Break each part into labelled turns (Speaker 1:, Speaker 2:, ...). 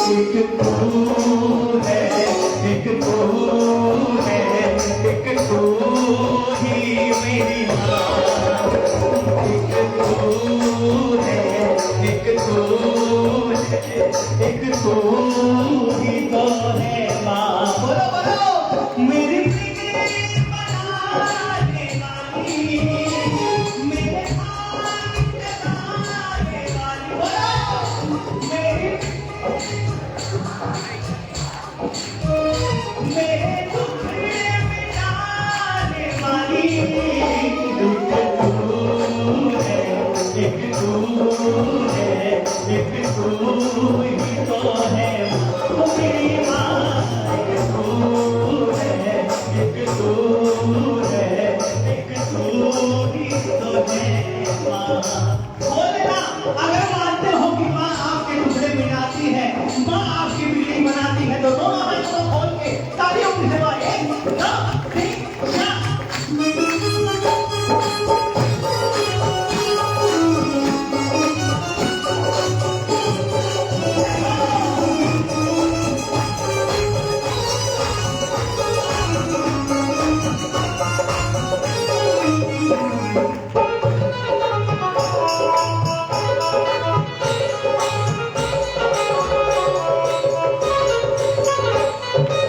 Speaker 1: एक तू है, एक तू है, एक तू ही मेरी माँ। एक तू है, एक तू है, एक तू ही तो है माँ। बोलो बोलो मेरी बनाने वाली, मेरे हाथ लगाने वाली, बोलो मेरे दुख मिटाने वाली। एक तू है, एक तू ही तो है वो मेरी माँ। एक तू है, एक तू है, एक तू ही तो है माँ। बोलना अगर मानते हो कि माँ आपके टुकड़े मिटाती है, माँ आपकी बिल्ली बनाती है, तो दोनों हाथों खोल के तालियों की सेवा। एक दो तीन चार।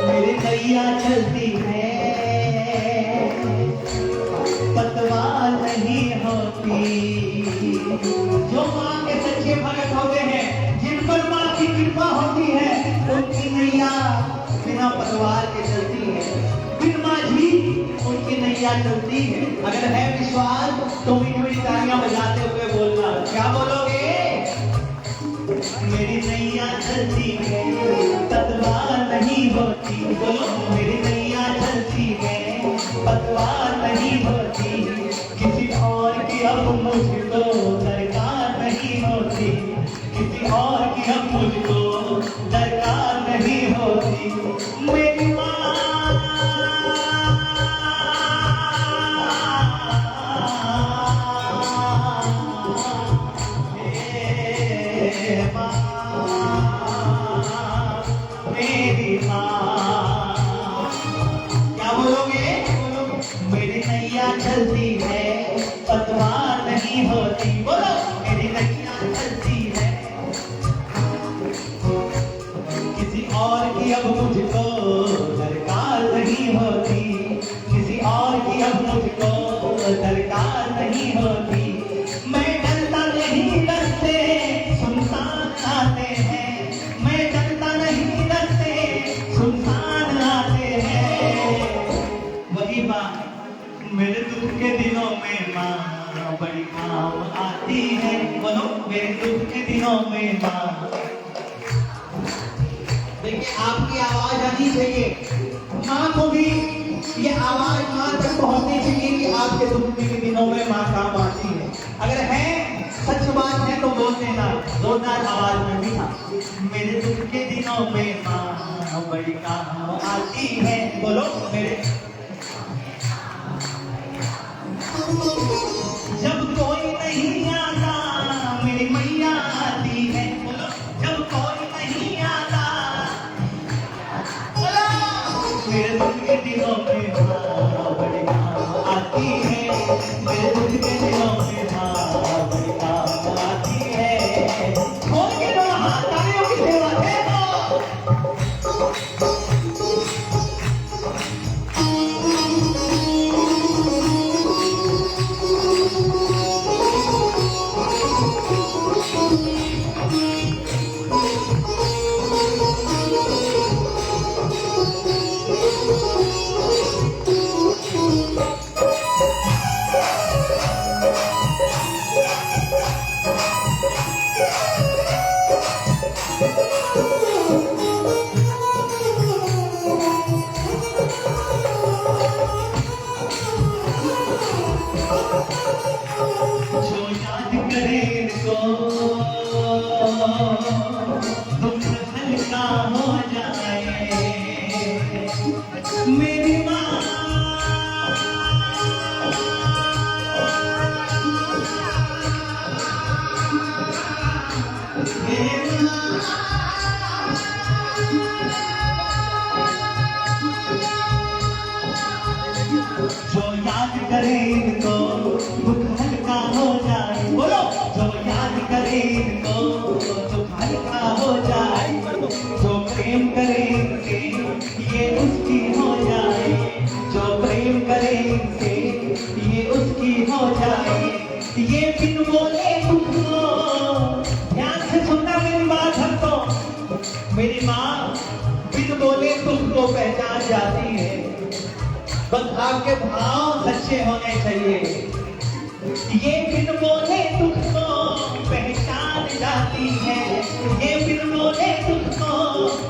Speaker 1: मेरी नैया चलती है, पतवार नहीं होती। जो माँ के सच्चे भगत होते हैं, जिन पर माँ की कृपा होती है, उनकी नैया बिना पतवार के चलती है। बिन माझी उनकी नैया चलती है। अगर है विश्वास तो मीठी मीठी तालियां बजाते हुए बोलना। क्या बोलोगे? मेरी नैया चलती है, पतवार नहीं होती। बोलो मेरी नैया चलती है, पतवार नहीं होती। किसी और की अब मुझको दरकार नहीं होती, किसी और की अब मुझको दरकार नहीं होती। मेरी माँ मेरी माँ। क्या बोलोगे? मेरी नैया चलती है, पतवार नहीं होती। बोलो मेरी नैया चलती है, किसी और की अब मुझको दरकार नहीं होती, किसी और की अब मुझको दरकार नहीं होती। मैं डरता नहीं, डरते सुनसान आते हैं। मैं डरता नहीं, डरते सुनसान आते हैं। वही माँ मेरे दुख के दिनों में माँ बड़ी काम आती है। बोलो मेरे दुख के दिनों में माँ। देखिए आपकी आवाज आनी चाहिए, माँ को भी ये आवाज माँ तक पहुंचनी चाहिए कि आपके दुख के दिनों में माँ काम आती है। अगर है सच बात है तो बोल देना जोरदार आवाज में भी। था मेरे दुख के दिनों में माँ बड़ी काम आती है। बोलो मेरे जब कोई नहीं आता मेरी मैया आती है। बोलो जब कोई नहीं आता, बोलो मेरे दुख के दिनों में माँ बड़ी काम आती है। मेरे दुख के दिनों में माँ बड़ी काम आती है। खोल के दो हाथ, तालियों की सेवा दे दो। जो याद करे इनको दुख हल्का हो जाए। मेरी माँ मेरी माँ हल्का हो जाए, जो प्रेम करे इनसे ये उसकी हो जाए, जो प्रेम करे इनसे ये उसकी हो जाए। ये बिन बोले तुझको, ध्यान से सुनना मेरी बात हमको, मेरी माँ बिन बोले तुझको पहचान जाती है, बस आपके भाव सच्चे होने चाहिए। ये बिन बोले तुझको पहचान जाती है, ये बिन बोले तुझको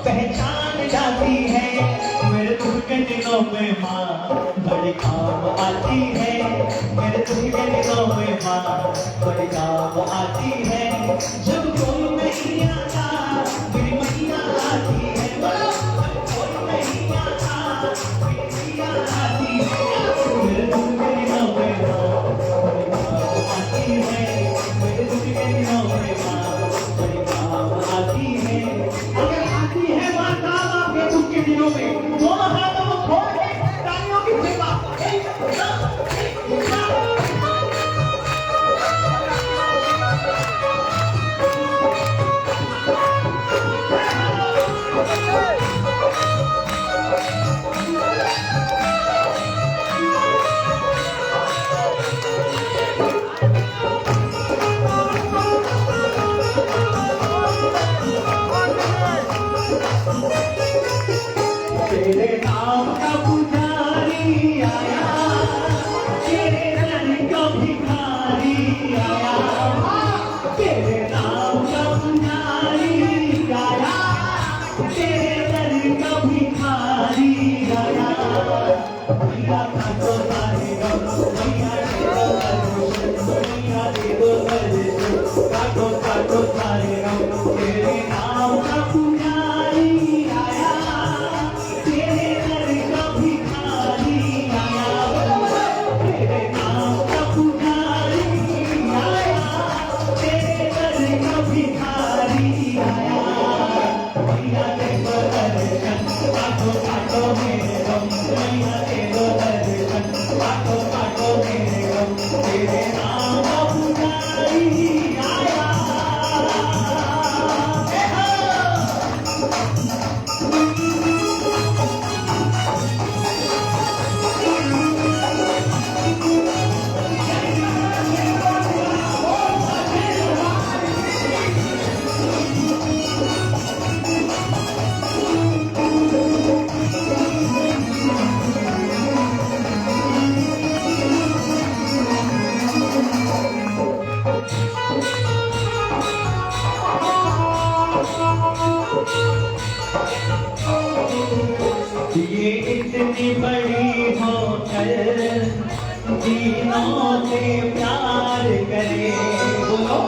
Speaker 1: पहचान जाती है। मेरे दुख के दिनों में माँ बड़ी काम आती है, मेरे दुख के दिनों में माँ बड़ी काम आती है। जब कोई नहीं आता मेरी मैया आती है, जब कोई नहीं आता मेरी मैया आती है। मेरे दुख के दिनों में माँ बड़ी काम आती है, मेरे दुख के दिनों में माँ बड़ी काम आती है। अगर आती है माँ काम आपके दुख के दिनों में, दोनों हाथों को छोड़ के तालियों की सेवा। तेरे नाम का पुजारी आया, तेरे दर का भिखारी आया, तेरे नाम का पुजारी आया, तेरे दर का भिखारी आया। मैया का तो सारे गम, मैया दे दो दर्शन, काटो काटो सारे गम। तेरे नाम का पुजारी आया, तेरे दर का भिखारी आया, तेरे नाम का पुजारी आया, तेरे दर का भिखारी आया। मैया दे दो दर्शन, काटो काटो मेरे गम, मैया दे दो दर्शन, काटो काटो मेरे गम। तेरे नाम का पुजारी आया। ये इतनी बड़ी होकर तीनों से प्यार करे, बोलो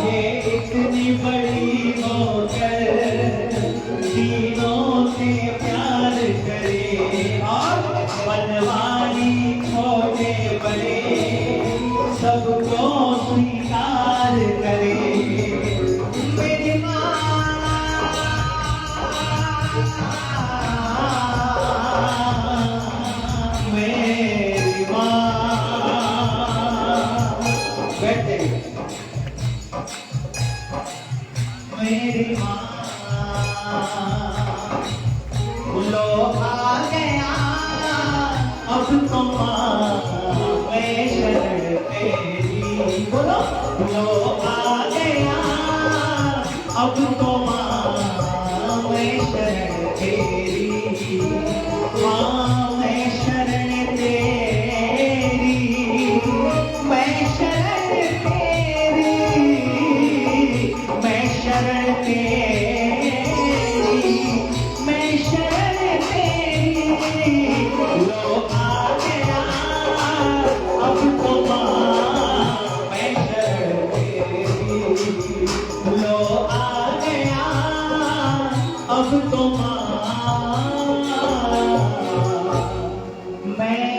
Speaker 1: ये इतनी बड़ी होकर तीनों से प्यार करे, और बनवाली छोटे बड़े सबको स्वीकार करे। मेरी मेरी माँ लो आ गया अब तो माँ मैं शरण तेरी, बोलो लो आ गया अब तो माँ मैं शरण तेरी, माँ मैं शरण तेरी, मैं शरण तेरी, मैं शरण तेरी, मैं शरण तेरी। लो आ गया अब तो माँ मैं शरण तेरी, लो आ गया अब तो माँ मैं